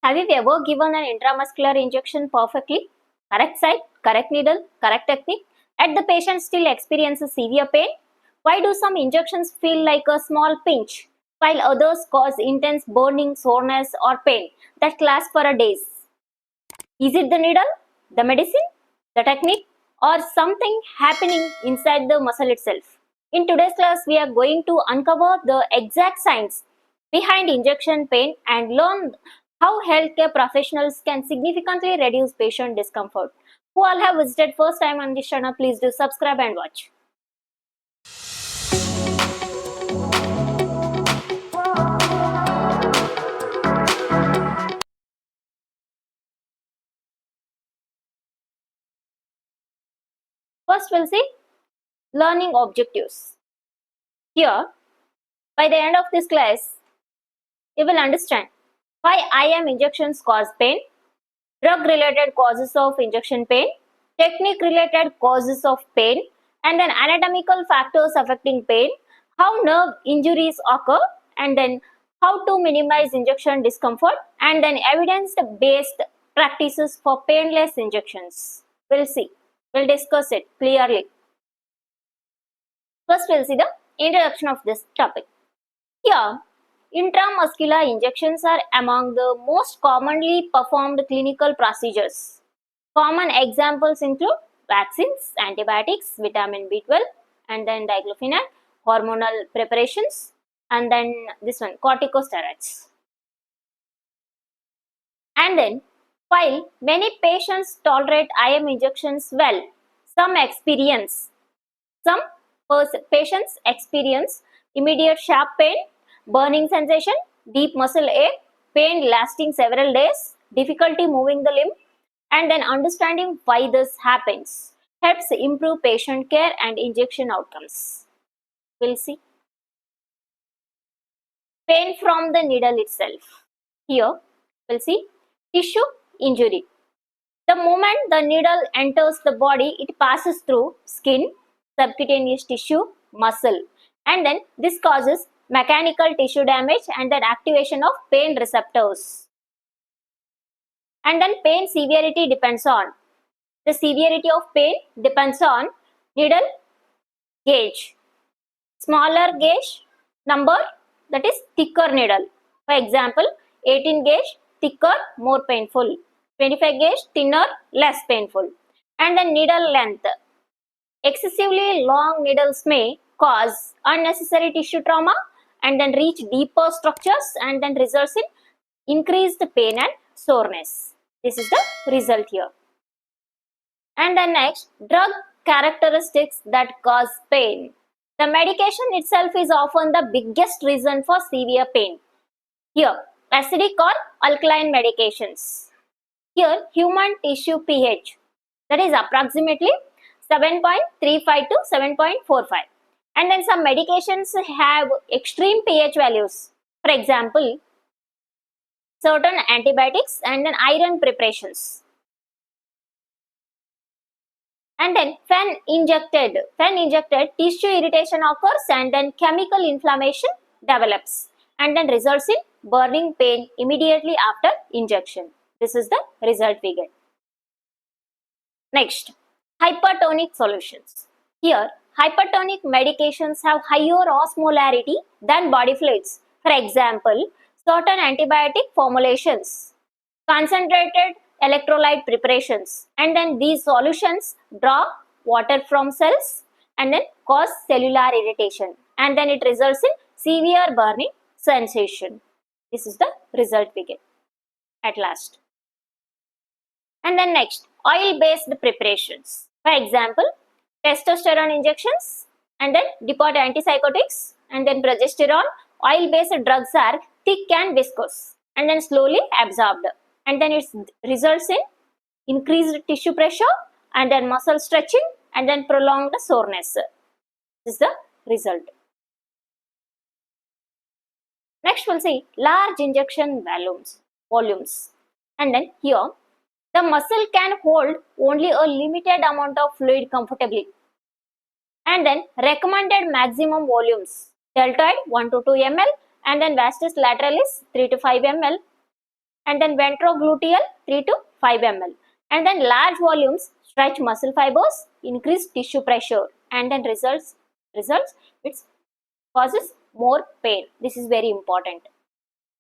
Have you ever given an intramuscular injection perfectly? Correct site, correct needle, correct technique, yet the patient still experiences severe pain? Why do some injections feel like a small pinch, while others cause intense burning, soreness, or pain that lasts for a days? Is it the needle, the medicine, the technique, or something happening inside the muscle itself? In today's class, we are going to uncover the exact science behind injection pain and learn how healthcare professionals can significantly reduce patient discomfort. Who all have visited first time on this channel, please do subscribe and watch. First, we'll see learning objectives. Here, by the end of this class, you will understand why IM injections cause pain, drug-related causes of injection pain, technique-related causes of pain, and then anatomical factors affecting pain, how nerve injuries occur, and then how to minimize injection discomfort, and then evidence-based practices for painless injections. We'll see. We'll discuss it clearly. First, we'll see the introduction of this topic. Here, intramuscular injections are among the most commonly performed clinical procedures. Common examples include vaccines, antibiotics, vitamin B12, and then diclofenac, hormonal preparations, and then this one, corticosteroids. And then, while many patients tolerate IM injections well, some patients experience immediate sharp pain, burning sensation, deep muscle ache, pain lasting several days, difficulty moving the limb, and then understanding why this happens helps improve patient care and injection outcomes. We'll see. Pain from the needle itself. Here, we'll see tissue injury. The moment the needle enters the body, it passes through skin, subcutaneous tissue, muscle, and then this causes mechanical tissue damage and then activation of pain receptors. And then pain severity depends on the severity of pain depends on needle gauge. Smaller gauge number, that is thicker needle. For example, 18 gauge thicker, more painful. 25 gauge thinner, less painful. And then needle length. Excessively long needles may cause unnecessary tissue trauma and then reach deeper structures and then results in increased pain and soreness. This is the result here. And then next, drug characteristics that cause pain. The medication itself is often the biggest reason for severe pain. Here, acidic or alkaline medications. Here, human tissue pH, that is approximately 7.35 to 7.45. And then some medications have extreme pH values. For example, certain antibiotics and then iron preparations. And then when injected, tissue irritation occurs and then chemical inflammation develops and then results in burning pain immediately after injection. This is the result we get. Next, hypertonic solutions. Here, hypertonic medications have higher osmolarity than body fluids. For example, certain antibiotic formulations, concentrated electrolyte preparations, and then these solutions draw water from cells and then cause cellular irritation, and then it results in severe burning sensation. This is the result we get at last. And then next, oil-based preparations. For example, testosterone injections and then depot antipsychotics and then progesterone. Oil-based drugs are thick and viscous and then slowly absorbed, and then it results in increased tissue pressure and then muscle stretching and then prolonged soreness. This is the result. Next, we'll see large injection volumes. And then here, the muscle can hold only a limited amount of fluid comfortably. And then recommended maximum volumes, deltoid 1 to 2 ml and then vastus lateralis 3 to 5 ml. and then ventrogluteal 3 to 5 ml, and then large volumes stretch muscle fibers, increase tissue pressure, and then results it causes more pain. This is very important.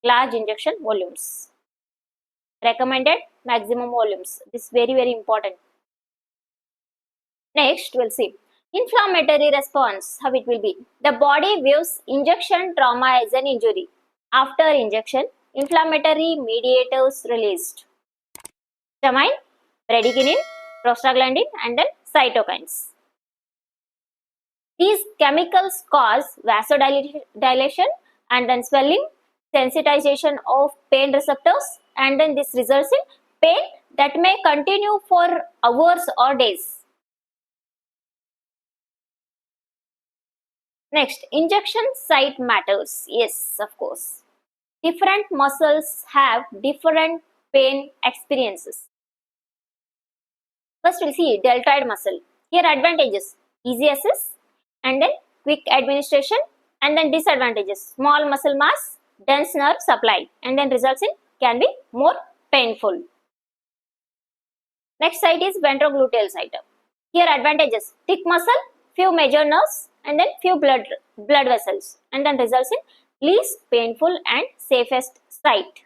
Large injection volumes, recommended maximum volumes. This is very important. Next, we'll see inflammatory response, how it will be. The body views injection trauma as an injury. After injection, inflammatory mediators released. Histamine, bradykinin, prostaglandin, and then cytokines. These chemicals cause vasodilation and then swelling, sensitization of pain receptors, and then this results in pain that may continue for hours or days. Next, injection site matters. Yes, of course. Different muscles have different pain experiences. First, we'll see deltoid muscle. Here, advantages: easy access, and then quick administration, and then disadvantages: small muscle mass, dense nerve supply, and then results in can be more painful. Next site is ventrogluteal site. Here, advantages: thick muscle, few major nerves, and then few blood vessels, and then results in least painful and safest site.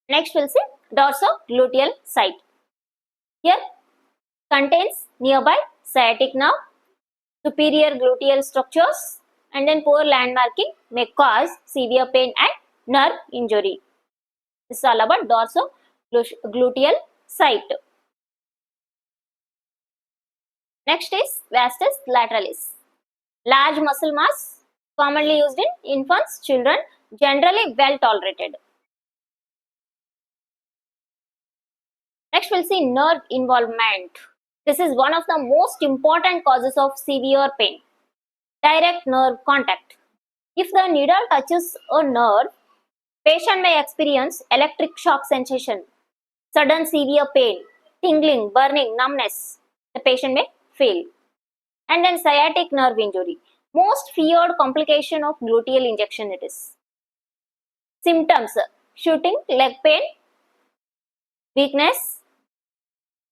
Next, we'll see dorsogluteal site. Here, contains nearby sciatic nerve, superior gluteal structures, and then poor landmarking may cause severe pain and nerve injury. This is all about dorsogluteal site. Next is vastus lateralis. Large muscle mass, commonly used in infants, children, generally well tolerated. Next, we'll see nerve involvement. This is one of the most important causes of severe pain. Direct nerve contact. If the needle touches a nerve, patient may experience electric shock sensation, sudden severe pain, tingling, burning, numbness. The patient may fail. And then sciatic nerve injury. Most feared complication of gluteal injection it is. Symptoms: shooting, leg pain, weakness,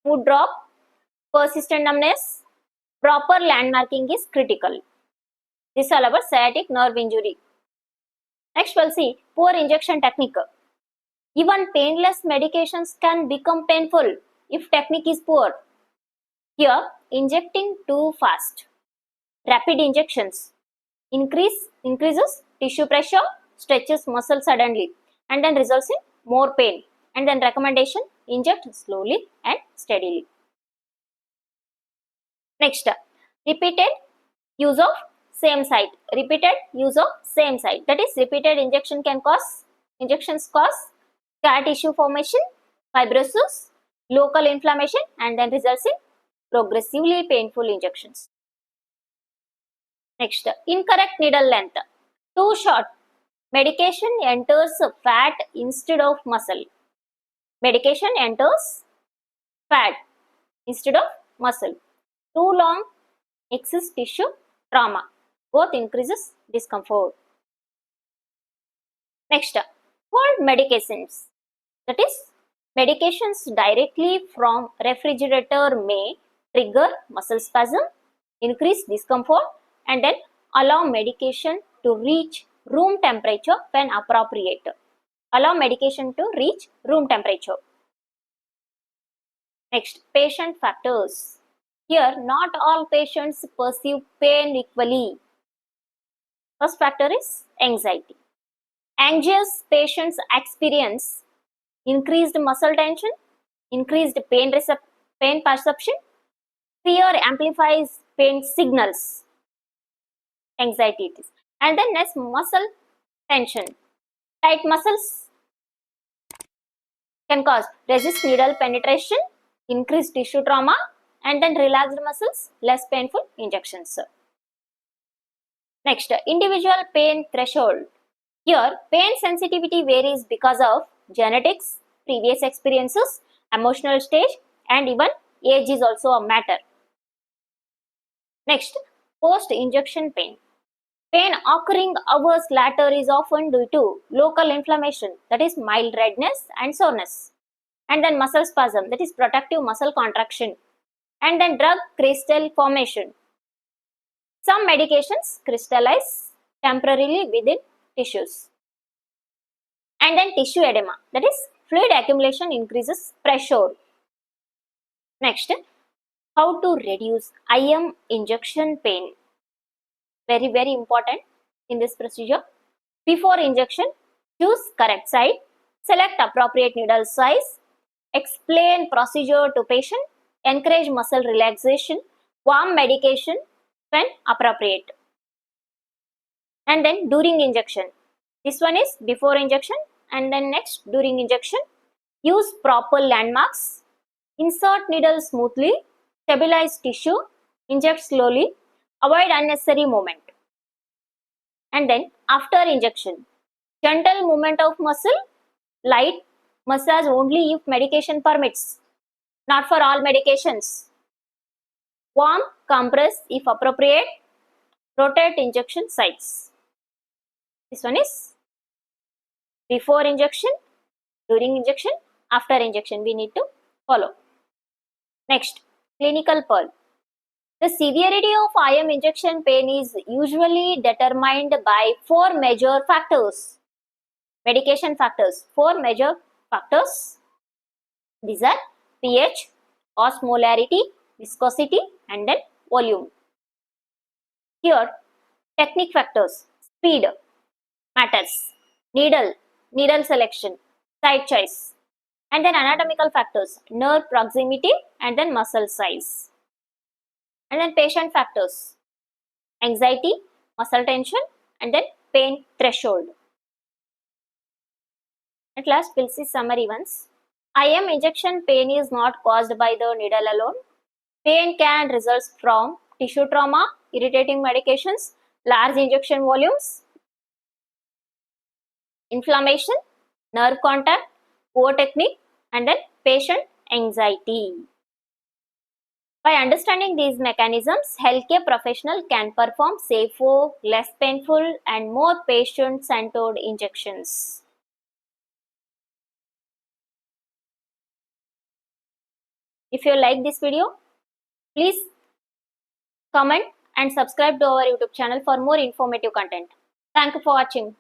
mood drop, persistent numbness. Proper landmarking is critical. This is all about sciatic nerve injury. Next, we'll see poor injection technique. Even painless medications can become painful if technique is poor. Here, injecting too fast. Rapid injections increases tissue pressure, stretches muscle suddenly, and then results in more pain. And then recommendation: inject slowly and steadily. Next, repeated use of same site. That is, repeated injections cause scar tissue formation, fibrosis, local inflammation, and then results in progressively painful injections. Next, incorrect needle length. Too short. Medication enters fat instead of muscle. Medication enters fat instead of muscle. Too long, excess tissue trauma. Both increases discomfort. Next, cold medications. That is, medications directly from refrigerator may trigger muscle spasm, increase discomfort, and then allow medication to reach room temperature when appropriate. Next, patient factors. Here, not all patients perceive pain equally. First factor is anxiety. Anxious patients experience increased muscle tension, increased pain perception. Fear amplifies pain signals. Anxiety it is. And then next, muscle tension. Tight muscles can cause resist needle penetration, increased tissue trauma, and then relaxed muscles, less painful injections. Next, individual pain threshold. Here, pain sensitivity varies because of genetics, previous experiences, emotional stage, and even age is also a matter. Next, post-injection pain. Pain occurring hours later is often due to local inflammation, that is mild redness and soreness, and then muscle spasm, that is protective muscle contraction, and then drug crystal formation. Some medications crystallize temporarily within tissues. And then tissue edema, that is fluid accumulation increases pressure. Next, how to reduce IM injection pain. Very important in this procedure. Before injection, choose correct site, select appropriate needle size, explain procedure to patient, encourage muscle relaxation, warm medication when appropriate. And then during injection, this one is before injection, and then next during injection, use proper landmarks, insert needle smoothly, stabilize tissue, inject slowly, avoid unnecessary movement. And then after injection, gentle movement of muscle, light massage only if medication permits, not for all medications. Warm, compress if appropriate, rotate injection sites. This one is before injection, during injection, after injection we need to follow. Next, clinical pearl. The severity of IM injection pain is usually determined by 4 major factors. Medication factors, 4 major factors. These are pH, osmolarity, viscosity, and then volume. Here, technique factors, speed matters, needle selection, site choice, and then anatomical factors, nerve proximity, and then muscle size. And then patient factors, anxiety, muscle tension, and then pain threshold. At last, we'll see summary ones. IM injection pain is not caused by the needle alone. Pain can result from tissue trauma, irritating medications, large injection volumes, inflammation, nerve contact, poor technique, and then patient anxiety. By understanding these mechanisms, healthcare professionals can perform safer, less painful, and more patient-centered injections. If you like this video, please comment and subscribe to our YouTube channel for more informative content. Thank you for watching.